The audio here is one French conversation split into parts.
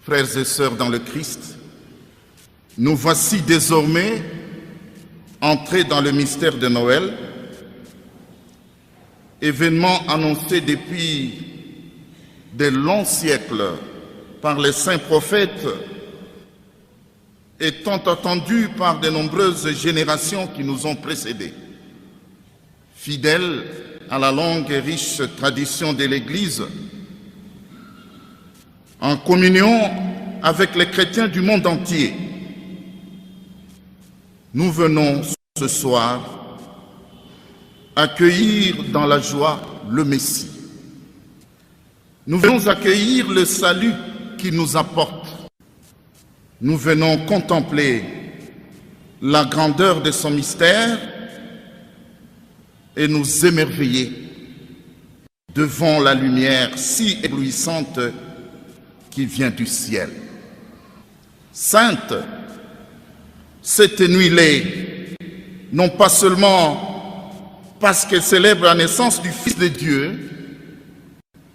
Frères et sœurs dans le Christ, nous voici désormais entrés dans le mystère de Noël, événement annoncé depuis de longs siècles par les saints prophètes et tant attendu par de nombreuses générations qui nous ont précédés. Fidèles à la longue et riche tradition de l'Église, en communion avec les chrétiens du monde entier, nous venons ce soir accueillir dans la joie le Messie. Nous venons accueillir le salut qu'il nous apporte. Nous venons contempler la grandeur de son mystère et nous émerveiller devant la lumière si éblouissante qui vient du ciel. Sainte, cette nuit-là, non pas seulement parce qu'elle célèbre la naissance du Fils de Dieu,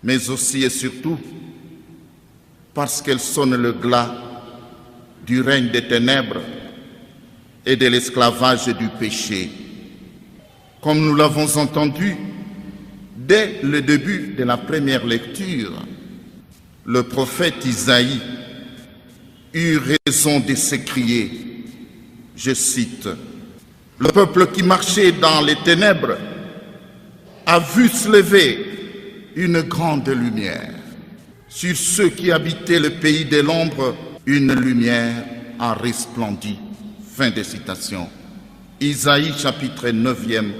mais aussi et surtout parce qu'elle sonne le glas du règne des ténèbres et de l'esclavage du péché. Comme nous l'avons entendu dès le début de la première lecture, le prophète Isaïe eut raison de s'écrier, je cite, « Le peuple qui marchait dans les ténèbres a vu se lever une grande lumière. Sur ceux qui habitaient le pays de l'ombre, une lumière a resplendi. » Fin de citation. Isaïe chapitre 9e,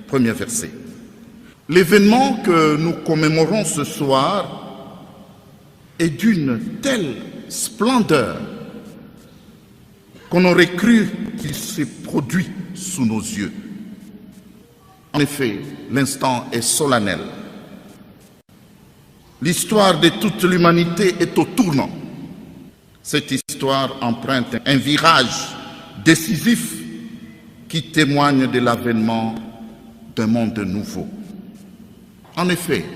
premier verset. L'événement que nous commémorons ce soir est d'une telle splendeur qu'on aurait cru qu'il s'est produit sous nos yeux. En effet, l'instant est solennel. L'histoire de toute l'humanité est au tournant. Cette histoire emprunte un virage décisif qui témoigne de l'avènement d'un monde nouveau. En effet,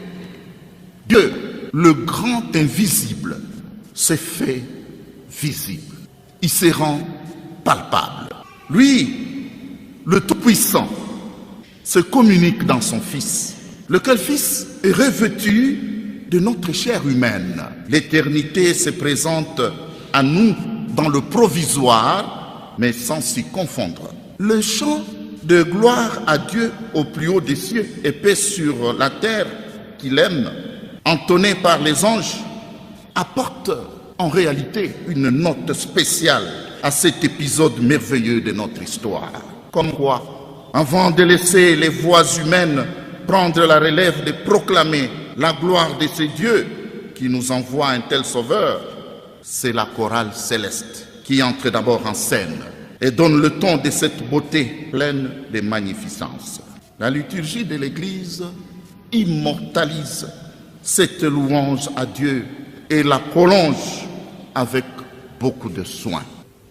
Dieu, le grand invisible, s'est fait visible. Il se rend palpable. Lui, le Tout-Puissant, se communique dans son Fils, lequel Fils est revêtu de notre chair humaine. L'éternité se présente à nous dans le provisoire, mais sans s'y confondre. Le chant de gloire à Dieu au plus haut des cieux et paix sur la terre qu'il aime, entonné par les anges, apporte en réalité une note spéciale à cet épisode merveilleux de notre histoire. Comme quoi, avant de laisser les voix humaines prendre la relève de proclamer la gloire de ces dieux qui nous envoient un tel sauveur, c'est la chorale céleste qui entre d'abord en scène et donne le ton de cette beauté pleine de magnificence. La liturgie de l'Église immortalise cette louange à Dieu et la prolonge avec beaucoup de soin.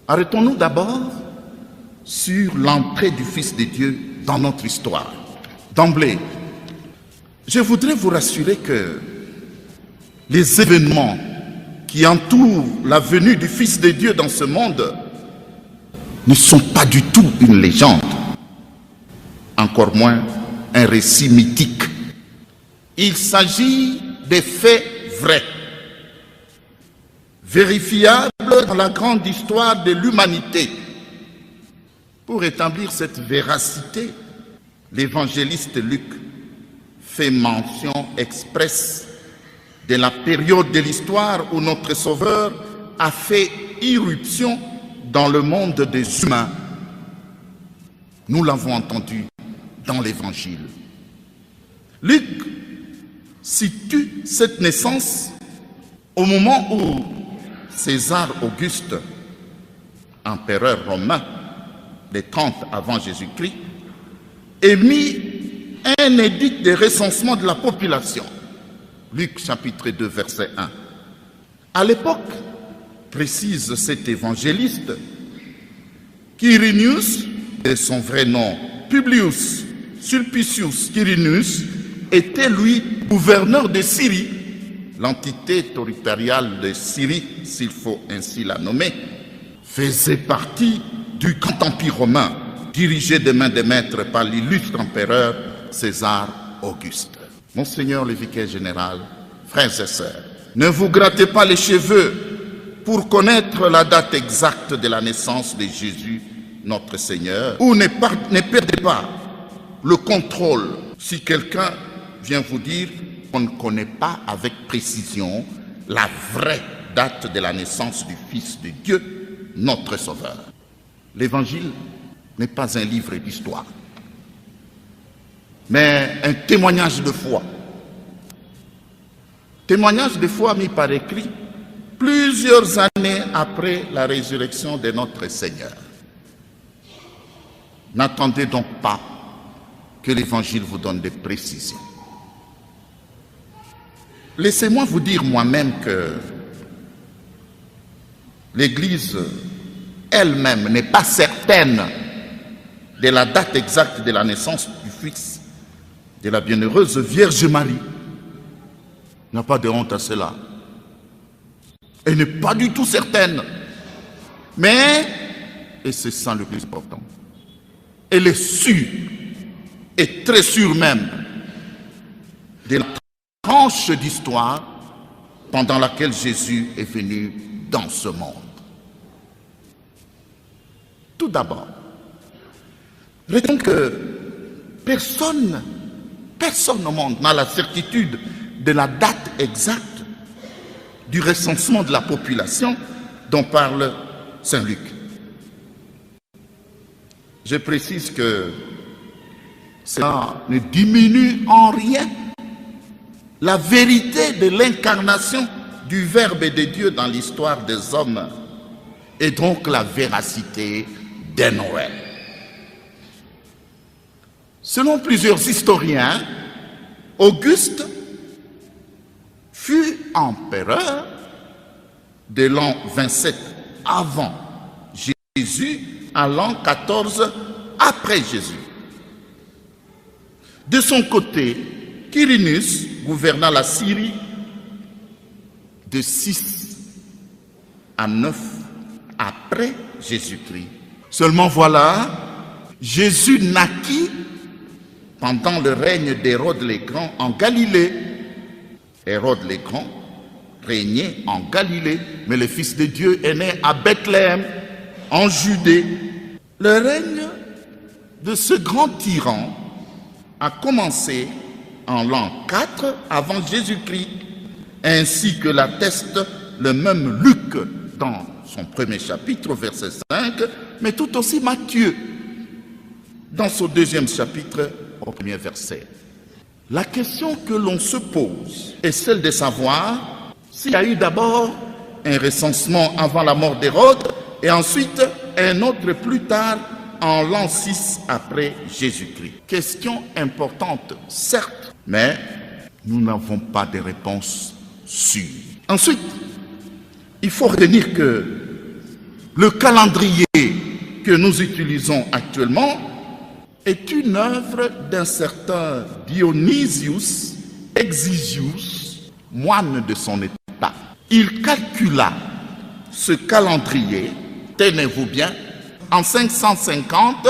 Arrêtons-nous d'abord sur l'entrée du Fils de Dieu dans notre histoire. D'emblée, je voudrais vous rassurer que les événements qui entourent la venue du Fils de Dieu dans ce monde ne sont pas du tout une légende, encore moins un récit mythique. Il s'agit des faits vrais, vérifiables dans la grande histoire de l'humanité. Pour établir cette véracité, l'évangéliste Luc fait mention expresse de la période de l'histoire où notre Sauveur a fait irruption dans le monde des humains. Nous l'avons entendu dans l'Évangile. Luc situe cette naissance au moment où César Auguste, empereur romain, des 30 avant Jésus-Christ, émit un édit de recensement de la population. Luc chapitre 2, verset 1. À l'époque, précise cet évangéliste, Quirinius, de son vrai nom, Publius Sulpicius Quirinius, était lui gouverneur de Syrie l'entité territoriale de Syrie, s'il faut ainsi la nommer, faisait partie du grand empire romain, dirigé de main de maître par l'illustre empereur César Auguste. Monseigneur le vicaire général, frères et sœurs, ne vous grattez pas les cheveux pour connaître la date exacte de la naissance de Jésus, notre Seigneur, ou ne perdez pas le contrôle si quelqu'un vient vous dire qu'on ne connaît pas avec précision la vraie date de la naissance du Fils de Dieu, notre Sauveur. L'Évangile n'est pas un livre d'histoire, mais un témoignage de foi. Témoignage de foi mis par écrit plusieurs années après la résurrection de notre Seigneur. N'attendez donc pas que l'Évangile vous donne des précisions. Laissez-moi vous dire moi-même que l'Église elle-même n'est pas certaine de la date exacte de la naissance du Fils de la bienheureuse Vierge Marie. Il n'y a pas de honte à cela. Elle n'est pas du tout certaine. Mais, et c'est ça le plus important, elle est sûre, et très sûre même, de la tranche d'histoire pendant laquelle Jésus est venu dans ce monde. Tout d'abord, retenez que personne au monde n'a la certitude de la date exacte du recensement de la population dont parle Saint Luc. Je précise que cela ne diminue en rien la vérité de l'incarnation du Verbe de Dieu dans l'histoire des hommes et donc la véracité de Noël. Selon plusieurs historiens, Auguste fut empereur de l'an 27 avant Jésus à l'an 14 après Jésus. De son côté, Quirinus gouverna la Syrie de 6 à 9 après Jésus-Christ. Seulement voilà, Jésus naquit pendant le règne d'Hérode le Grand en Galilée. Hérode le Grand régnait en Galilée, mais le Fils de Dieu est né à Bethléem, en Judée. Le règne de ce grand tyran a commencé en l'an 4 avant Jésus-Christ, ainsi que l'atteste le même Luc dans son premier chapitre, verset 5, mais tout aussi Matthieu dans son deuxième chapitre, au premier verset. La question que l'on se pose est celle de savoir s'il y a eu d'abord un recensement avant la mort d'Hérode et ensuite un autre plus tard en l'an 6 après Jésus-Christ. Question importante, certes, mais nous n'avons pas de réponse sûre. Ensuite, il faut retenir que le calendrier que nous utilisons actuellement est une œuvre d'un certain Dionysius Exiguus, moine de son état. Il calcula ce calendrier, tenez-vous bien, en 550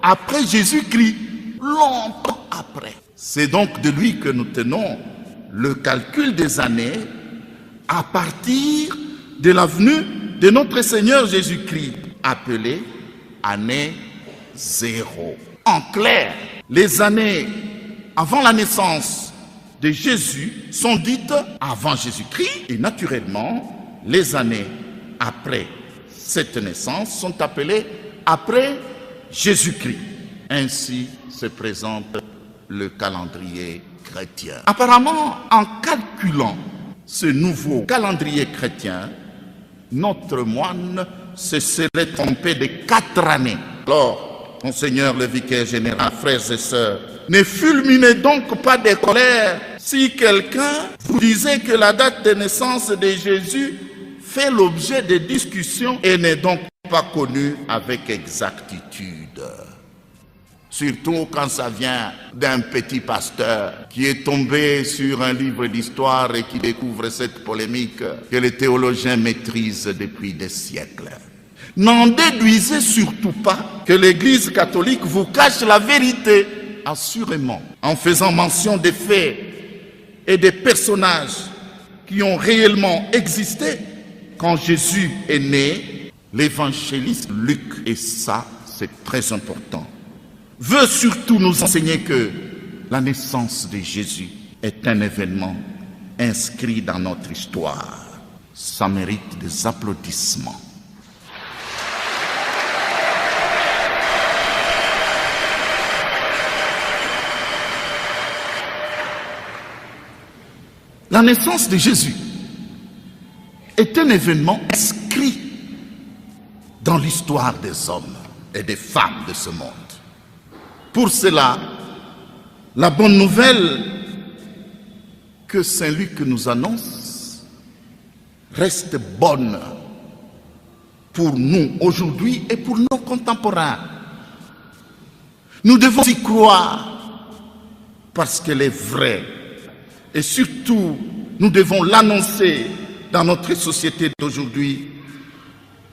après Jésus-Christ, longtemps après. C'est donc de lui que nous tenons le calcul des années à partir de la venue de notre Seigneur Jésus-Christ, appelé année 0. En clair, les années avant la naissance de Jésus sont dites avant Jésus-Christ et naturellement, les années après cette naissance sont appelées après Jésus-Christ. Ainsi se présente le calendrier chrétien. Apparemment, en calculant ce nouveau calendrier chrétien, notre moine se serait trompé de 4 années. Alors, Monseigneur le vicaire général, frères et sœurs, ne fulminez donc pas de colère si quelqu'un vous disait que la date de naissance de Jésus fait l'objet de discussions et n'est donc pas connue avec exactitude. surtout quand ça vient d'un petit pasteur qui est tombé sur un livre d'histoire et qui découvre cette polémique que les théologiens maîtrisent depuis des siècles. N'en déduisez surtout pas que l'Église catholique vous cache la vérité, assurément, en faisant mention des faits et des personnages qui ont réellement existé quand Jésus est né. L'évangéliste Luc, et ça c'est très important, veut surtout nous enseigner que la naissance de Jésus est un événement inscrit dans notre histoire. Ça mérite des applaudissements. La naissance de Jésus est un événement inscrit dans l'histoire des hommes et des femmes de ce monde. Pour cela, la bonne nouvelle que Saint Luc nous annonce reste bonne pour nous aujourd'hui et pour nos contemporains. Nous devons y croire parce qu'elle est vraie. Et surtout, nous devons l'annoncer dans notre société d'aujourd'hui,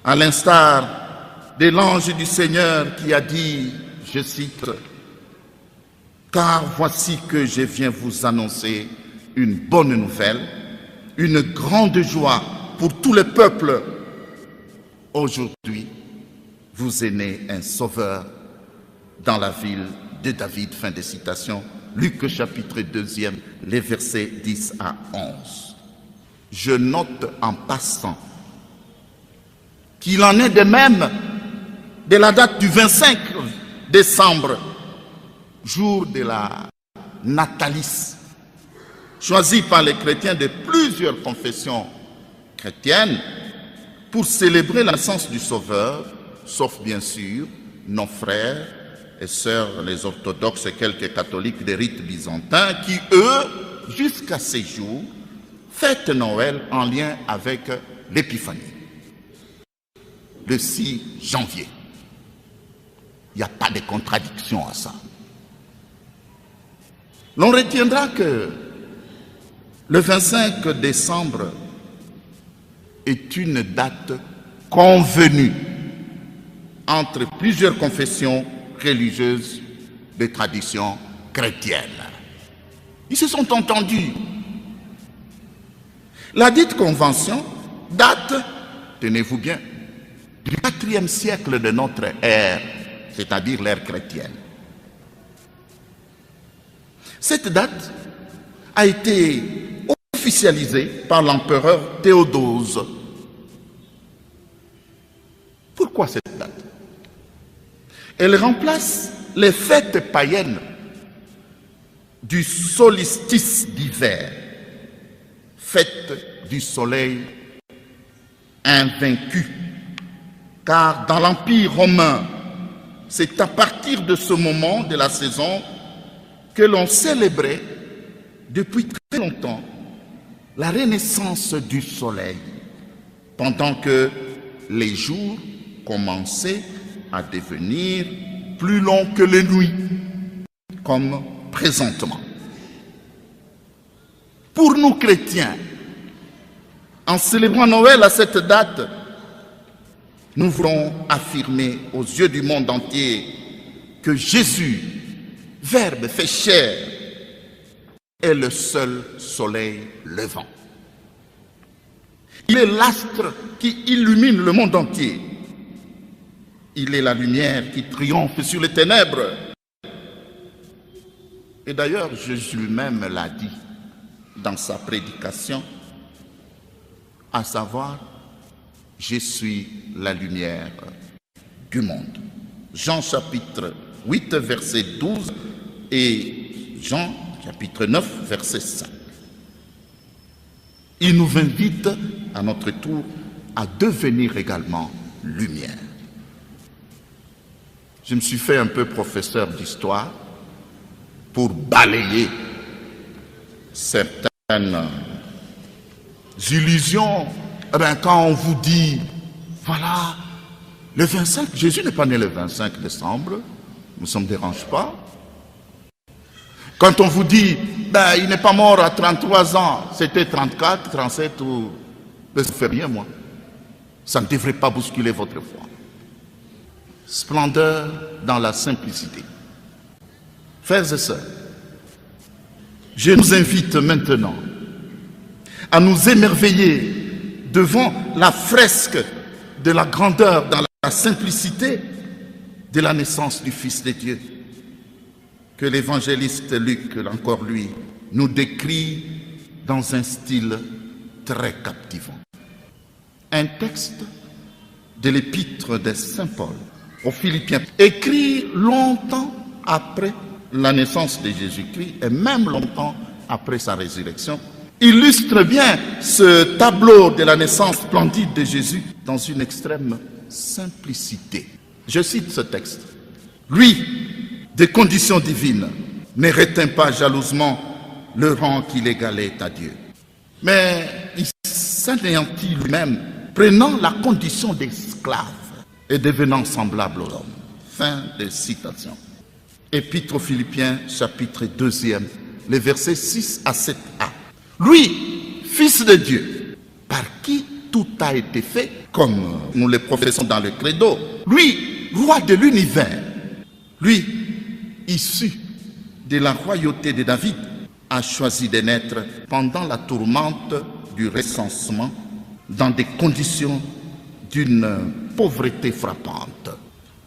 à l'instar de l'ange du Seigneur qui a dit, je cite, « Car voici que je viens vous annoncer une bonne nouvelle, une grande joie pour tous les peuples. Aujourd'hui, vous est né un sauveur dans la ville de David. » Fin de citation. Luc chapitre 2, les versets 10 à 11. Je note en passant qu'il en est de même de la date du 25 décembre, jour de la Natalis, choisi par les chrétiens de plusieurs confessions chrétiennes pour célébrer la naissance du Sauveur, sauf bien sûr nos frères et sœurs, les orthodoxes et quelques catholiques des rites byzantins qui, eux, jusqu'à ces jours, fêtent Noël en lien avec l'Épiphanie, le 6 janvier. Il n'y a pas de contradiction à ça. L'on retiendra que le 25 décembre est une date convenue entre plusieurs confessions religieuses de tradition chrétienne. Ils se sont entendus. La dite convention date, tenez-vous bien, du 4e siècle de notre ère, c'est-à-dire l'ère chrétienne. Cette date a été officialisée par l'empereur Théodose. Pourquoi cette date? Elle remplace les fêtes païennes du solstice d'hiver, fête du soleil invaincu. Car dans l'Empire romain, c'est à partir de ce moment de la saison que l'on célébrait depuis très longtemps la renaissance du soleil, pendant que les jours commençaient à devenir plus longs que les nuits, comme présentement. Pour nous chrétiens, en célébrant Noël à cette date, nous voulons affirmer aux yeux du monde entier que Jésus, Verbe fait chair, est le seul soleil levant. Il est l'astre qui illumine le monde entier. Il est la lumière qui triomphe sur les ténèbres. Et d'ailleurs, Jésus lui-même l'a dit dans sa prédication, à savoir, je suis la lumière du monde. Jean chapitre 8, verset 12 et Jean chapitre 9, verset 5. Il nous invite à notre tour à devenir également lumière. Je me suis fait un peu professeur d'histoire pour balayer certaines illusions. Eh bien, quand on vous dit, voilà, le 25, Jésus n'est pas né le 25 décembre, ne ça ne me dérange pas. Quand on vous dit, ben, il n'est pas mort à 33 ans, c'était 34, 37 ou... Ben, ça ne fait rien, moi. Ça ne devrait pas bousculer votre foi. Splendeur dans la simplicité. Frères et sœurs, je nous invite maintenant à nous émerveiller devant la fresque de la grandeur dans la simplicité de la naissance du Fils de Dieu, que l'évangéliste Luc, encore lui, nous décrit dans un style très captivant. Un texte de l'épître de Saint Paul aux Philippiens, écrit longtemps après la naissance de Jésus-Christ et même longtemps après sa résurrection, illustre bien ce tableau de la naissance splendide de Jésus dans une extrême simplicité. Je cite ce texte. Lui, des conditions divines, ne retint pas jalousement le rang qu'il égalait à Dieu. Mais il s'anéantit lui-même, prenant la condition d'esclave et devenant semblable aux hommes. Fin de citation. Épître aux Philippiens, chapitre 2, les versets 6 à 7a. Lui, Fils de Dieu, par qui tout a été fait, comme nous le professons dans le credo. Lui, roi de l'univers. Lui, issu de la royauté de David, a choisi de naître pendant la tourmente du recensement dans des conditions d'une pauvreté frappante.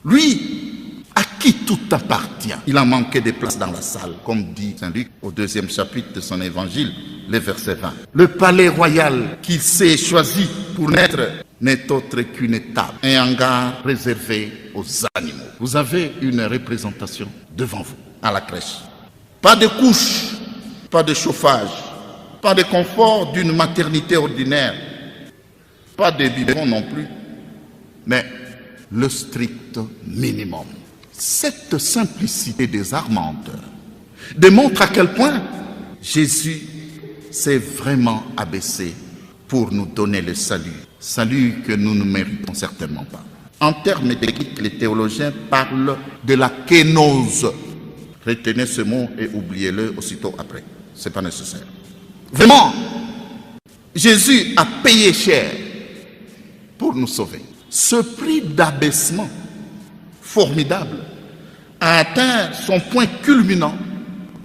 Lui, à qui tout appartient. Il a manqué de place dans la salle, comme dit Saint Luc au 2e chapitre de son évangile, le verset 20. Le palais royal qu'il s'est choisi pour naître n'est autre qu'une table, un hangar réservé aux animaux. Vous avez une représentation devant vous, à la crèche. Pas de couche, pas de chauffage, pas de confort d'une maternité ordinaire, pas de biberon non plus, mais le strict minimum. Cette simplicité désarmante démontre à quel point Jésus s'est vraiment abaissé pour nous donner le salut. Salut que nous ne méritons certainement pas. En termes d'éthique, les théologiens parlent de la kénose. Retenez ce mot et oubliez-le aussitôt après. Ce n'est pas nécessaire. Vraiment, Jésus a payé cher pour nous sauver. Ce prix d'abaissement formidable a atteint son point culminant,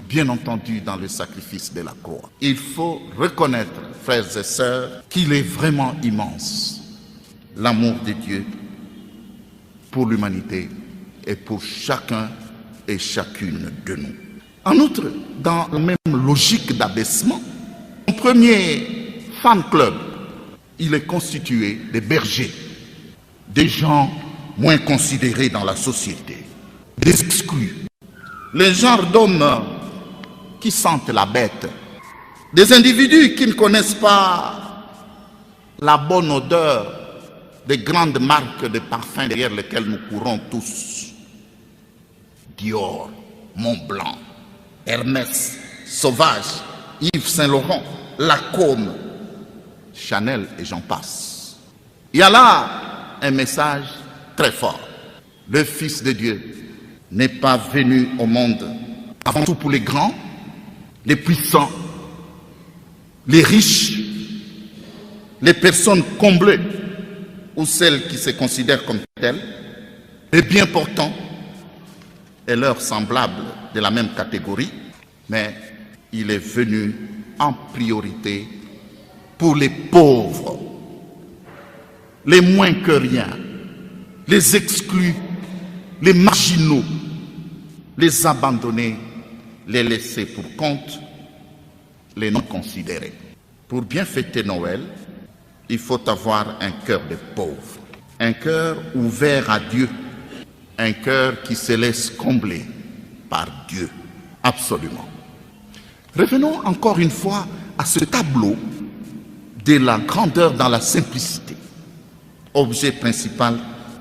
bien entendu, dans le sacrifice de la croix. Il faut reconnaître, frères et sœurs, qu'il est vraiment immense, l'amour de Dieu pour l'humanité et pour chacun et chacune de nous. En outre, dans la même logique d'abaissement, son premier fan club, il est constitué de bergers, des gens moins considérés dans la société, des exclus, les genres d'hommes qui sentent la bête, des individus qui ne connaissent pas la bonne odeur des grandes marques de parfums derrière lesquelles nous courons tous. Dior, Montblanc, Hermès, Sauvage, Yves Saint-Laurent, Lacôme, Chanel et j'en passe. Il y a là un message très fort. Le Fils de Dieu n'est pas venu au monde avant tout pour les grands, les puissants, les riches, les personnes comblées ou celles qui se considèrent comme telles, les bien portants et leurs semblables de la même catégorie, mais il est venu en priorité pour les pauvres, les moins que rien, les exclus, les marginaux, les abandonnés, les laissés pour compte, les non considérés. Pour bien fêter Noël, il faut avoir un cœur de pauvre, un cœur ouvert à Dieu, un cœur qui se laisse combler par Dieu, absolument. Revenons encore une fois à ce tableau de la grandeur dans la simplicité, objet principal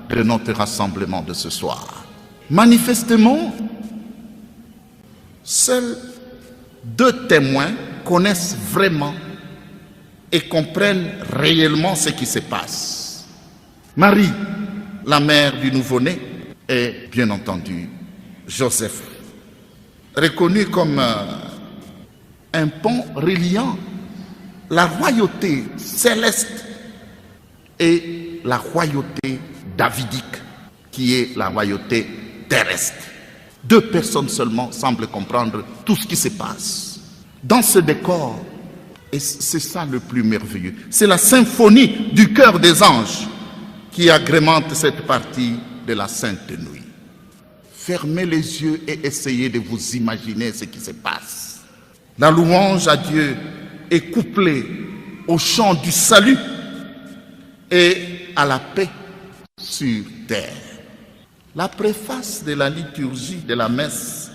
de notre rassemblement de ce soir. Manifestement, seuls 2 témoins connaissent vraiment et comprennent réellement ce qui se passe. Marie, la mère du nouveau-né, et bien entendu Joseph, reconnu comme un pont reliant la royauté céleste et la royauté davidique, qui est la royauté terrestre. Deux personnes seulement semblent comprendre tout ce qui se passe dans ce décor. Et c'est ça le plus merveilleux. C'est la symphonie du chœur des anges qui agrémente cette partie de la Sainte Nuit. Fermez les yeux et essayez de vous imaginer ce qui se passe. La louange à Dieu est couplée au chant du salut et à la paix sur terre. La préface de la liturgie de la messe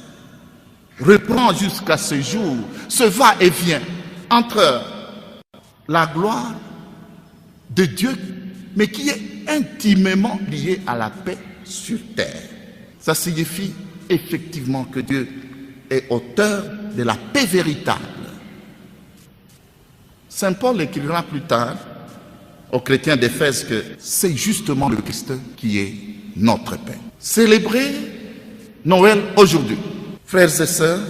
reprend jusqu'à ce jour ce va-et-vient entre la gloire de Dieu, mais qui est intimement liée à la paix sur terre. Ça signifie effectivement que Dieu est auteur de la paix véritable. Saint Paul écrira plus tard aux chrétiens d'Éphèse que c'est justement le Christ qui est notre paix. Célébrer Noël aujourd'hui, frères et sœurs,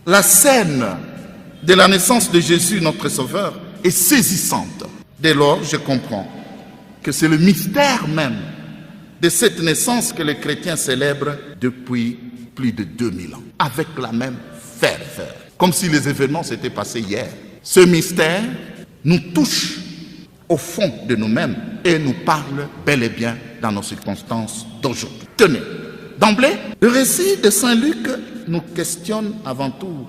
la scène de la naissance de Jésus, notre Sauveur, est saisissante. Dès lors, je comprends que c'est le mystère même de cette naissance que les chrétiens célèbrent depuis plus de 2000 ans, avec la même ferveur, comme si les événements s'étaient passés hier. Ce mystère nous touche au fond de nous-mêmes et nous parle bel et bien dans nos circonstances d'aujourd'hui. Tenez, d'emblée, le récit de Saint Luc nous questionne avant tout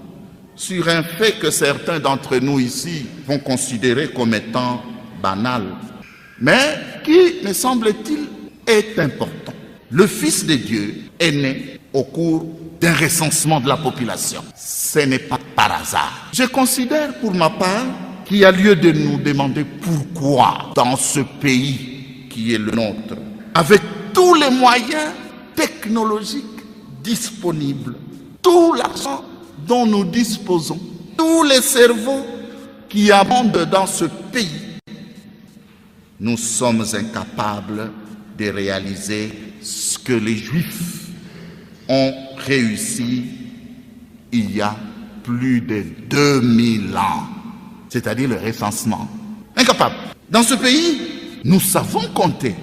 sur un fait que certains d'entre nous ici vont considérer comme étant banal, mais qui, me semble-t-il, est important. Le Fils de Dieu est né au cours d'un recensement de la population. Ce n'est pas par hasard. Je considère pour ma part qu'il y a lieu de nous demander pourquoi dans ce pays qui est le nôtre, avec tous les moyens technologiques disponibles, tout l'argent dont nous disposons, tous les cerveaux qui abondent dans ce pays, nous sommes incapables de réaliser ce que les Juifs ont réussi il y a plus de 2000 ans, c'est-à-dire le recensement. Incapables. Dans ce pays, nous savons compter.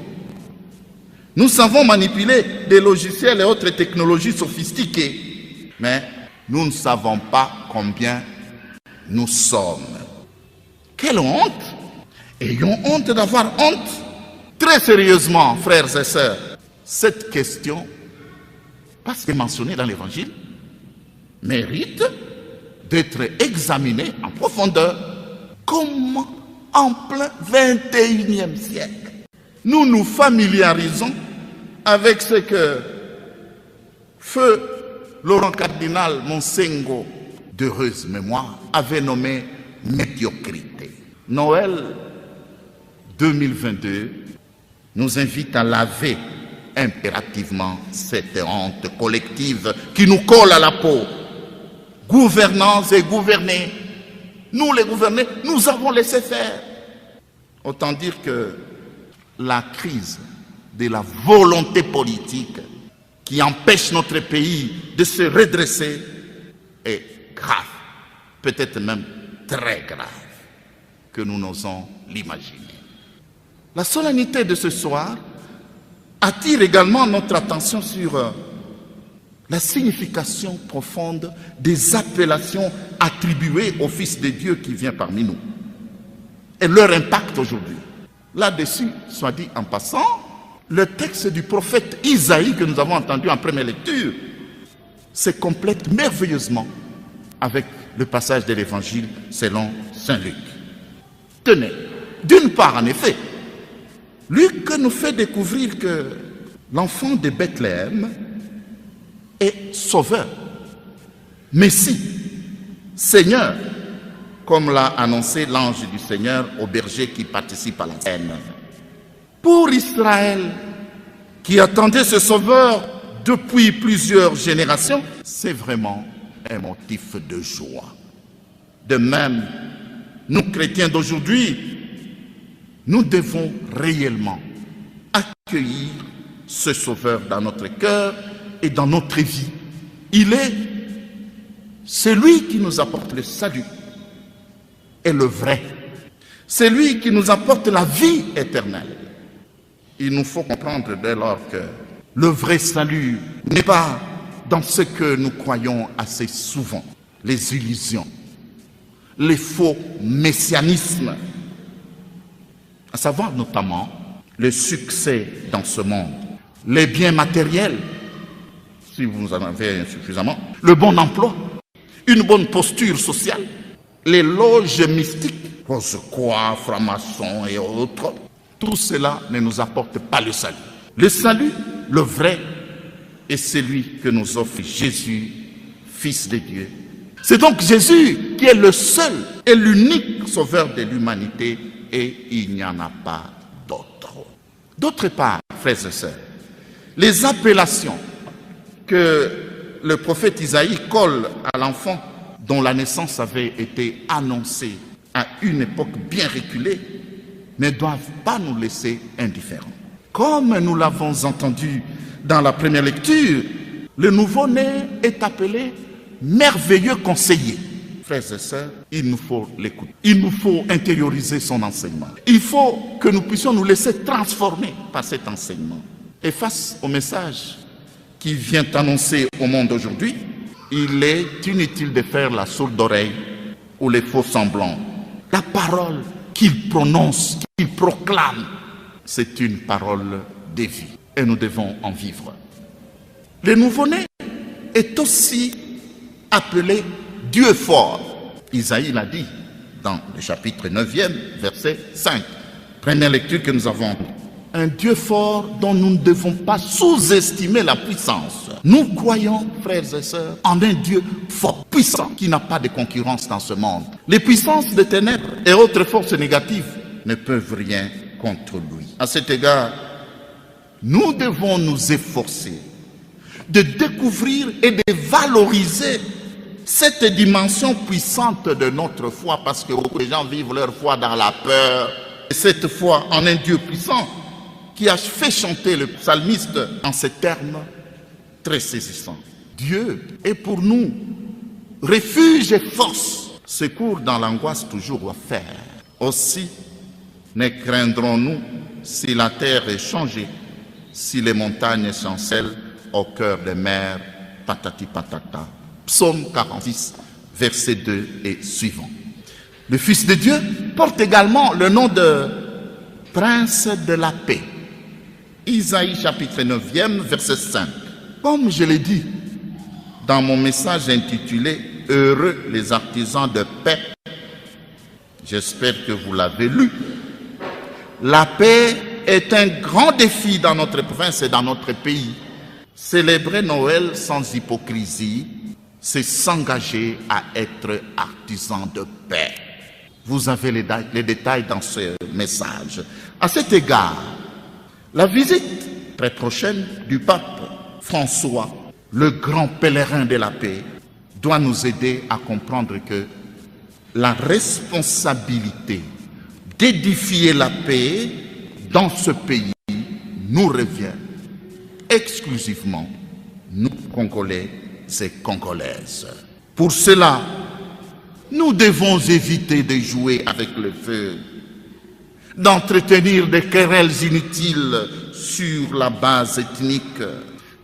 Nous savons manipuler des logiciels et autres technologies sophistiquées, mais nous ne savons pas combien nous sommes. Quelle honte! Ayons honte d'avoir honte. Très sérieusement, frères et sœurs, cette question, parce qu'elle est mentionnée dans l'Évangile, mérite d'être examinée en profondeur. Comment, en plein 21e siècle, nous nous familiarisons avec ce que Feu Laurent Cardinal Monsengo, d'heureuse mémoire, avait nommé médiocrité. Noël 2022 nous invite à laver impérativement cette honte collective qui nous colle à la peau. Gouvernants et gouvernés, nous les gouvernés, nous avons laissé faire. Autant dire que la crise de la volonté politique qui empêche notre pays de se redresser est grave, peut-être même très grave, que nous n'osons l'imaginer. La solennité de ce soir attire également notre attention sur la signification profonde des appellations attribuées au Fils de Dieu qui vient parmi nous et leur impact aujourd'hui. Là-dessus, soit dit en passant, le texte du prophète Isaïe que nous avons entendu en première lecture se complète merveilleusement avec le passage de l'Évangile selon Saint Luc. Tenez, d'une part en effet, Luc nous fait découvrir que l'enfant de Bethléem est sauveur, Messie, Seigneur, comme l'a annoncé l'ange du Seigneur au berger qui participe à la scène. Pour Israël, qui attendait ce sauveur depuis plusieurs générations, c'est vraiment un motif de joie. De même, nous chrétiens d'aujourd'hui, nous devons réellement accueillir ce sauveur dans notre cœur et dans notre vie. Il est celui qui nous apporte le salut et le vrai. C'est lui qui nous apporte la vie éternelle. Il nous faut comprendre dès lors que le vrai salut n'est pas dans ce que nous croyons assez souvent, les illusions, les faux messianismes, à savoir notamment le succès dans ce monde, les biens matériels, si vous en avez insuffisamment, le bon emploi, une bonne posture sociale, les loges mystiques, Rose-Croix, francs-maçons et autres. Tout cela ne nous apporte pas le salut. Le salut, le vrai, est celui que nous offre Jésus, Fils de Dieu. C'est donc Jésus qui est le seul et l'unique sauveur de l'humanité et il n'y en a pas d'autre. D'autre part, frères et sœurs, les appellations que le prophète Isaïe colle à l'enfant dont la naissance avait été annoncée à une époque bien reculée ne doivent pas nous laisser indifférents. Comme nous l'avons entendu dans la première lecture, le nouveau-né est appelé merveilleux conseiller. Frères et sœurs, il nous faut l'écouter. Il nous faut intérioriser son enseignement. Il faut que nous puissions nous laisser transformer par cet enseignement. Et face au message qui vient annoncer au monde aujourd'hui, il est inutile de faire la sourde oreille ou les faux semblants. La parole qu'il prononce, qu'il proclame, c'est une parole de vie et nous devons en vivre. Le nouveau-né est aussi appelé Dieu fort. Isaïe l'a dit dans le chapitre 9e, verset 5. Première lecture que nous avons. Un Dieu fort dont nous ne devons pas sous-estimer la puissance. Nous croyons, frères et sœurs, en un Dieu fort, puissant, qui n'a pas de concurrence dans ce monde. Les puissances des ténèbres et autres forces négatives ne peuvent rien contre lui. À cet égard, nous devons nous efforcer de découvrir et de valoriser cette dimension puissante de notre foi, parce que beaucoup de gens vivent leur foi dans la peur. Et cette foi en un Dieu puissant qui a fait chanter le psalmiste en ces termes très saisissants. Dieu est pour nous refuge et force, secours dans l'angoisse toujours offert. Aussi ne craindrons-nous si la terre est changée, si les montagnes chancellent au cœur des mers, patati patata. Psaume 46, versets 2 et suivants. Le Fils de Dieu porte également le nom de Prince de la paix. Isaïe chapitre 9e, verset 5. Comme je l'ai dit dans mon message intitulé « Heureux les artisans de paix », j'espère que vous l'avez lu. La paix est un grand défi dans notre province et dans notre pays. Célébrer Noël sans hypocrisie, c'est s'engager à être artisan de paix. Vous avez les détails dans ce message. À cet égard, la visite très prochaine du pape François, le grand pèlerin de la paix, doit nous aider à comprendre que la responsabilité d'édifier la paix dans ce pays nous revient exclusivement, nous Congolais et Congolaises. Pour cela, nous devons éviter de jouer avec le feu, d'entretenir des querelles inutiles sur la base ethnique,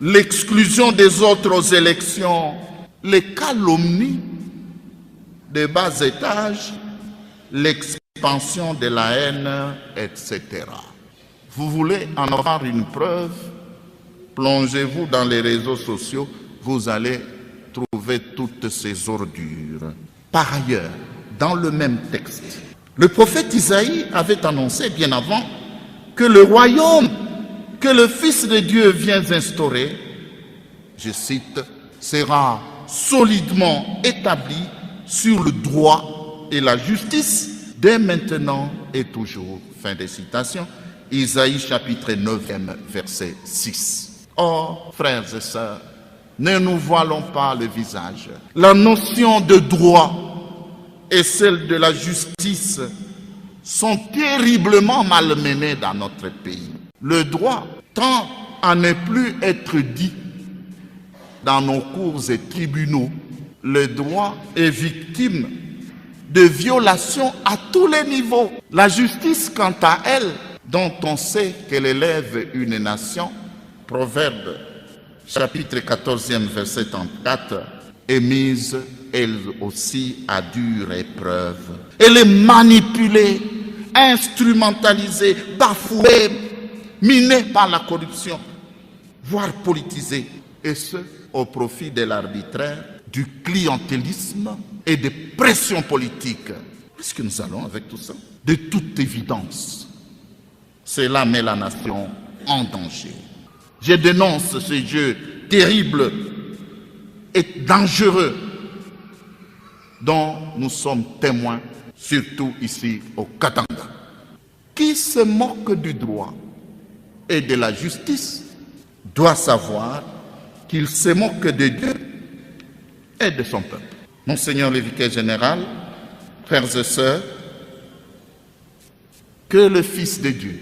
l'exclusion des autres aux élections, les calomnies de bas étage, l'expansion de la haine, etc. Vous voulez en avoir une preuve? Plongez-vous dans les réseaux sociaux, vous allez trouver toutes ces ordures. Par ailleurs, dans le même texte, le prophète Isaïe avait annoncé bien avant que le royaume que le Fils de Dieu vient instaurer, je cite, sera solidement établi sur le droit et la justice dès maintenant et toujours. Fin de citation. Isaïe chapitre 9e, verset 6. Or, frères et sœurs, ne nous voilons pas le visage. La notion de droit et celle de la justice sont terriblement malmenées dans notre pays. Le droit tend à ne plus être dit dans nos cours et tribunaux, le droit est victime de violations à tous les niveaux. La justice, quant à elle, dont on sait qu'elle élève une nation, Proverbe, chapitre 14e, verset 34, est mise, elle aussi, à dure épreuve. Elle est manipulée, instrumentalisée, bafouée, minée par la corruption, voire politisée, et ce, au profit de l'arbitraire, du clientélisme et des pressions politiques. Qu'est-ce que nous allons avec tout ça? De toute évidence, cela met la nation en danger. Je dénonce ce jeu terrible et dangereux dont nous sommes témoins, surtout ici au Katanga. Qui se moque du droit et de la justice doit savoir qu'il se moque de Dieu et de son peuple. Monseigneur le vicaire général, frères et sœurs, que le Fils de Dieu,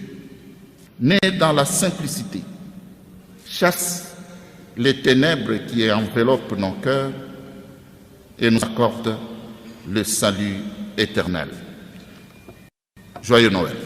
né dans la simplicité, chasse les ténèbres qui enveloppent nos cœurs et nous accorde le salut éternel. Joyeux Noël.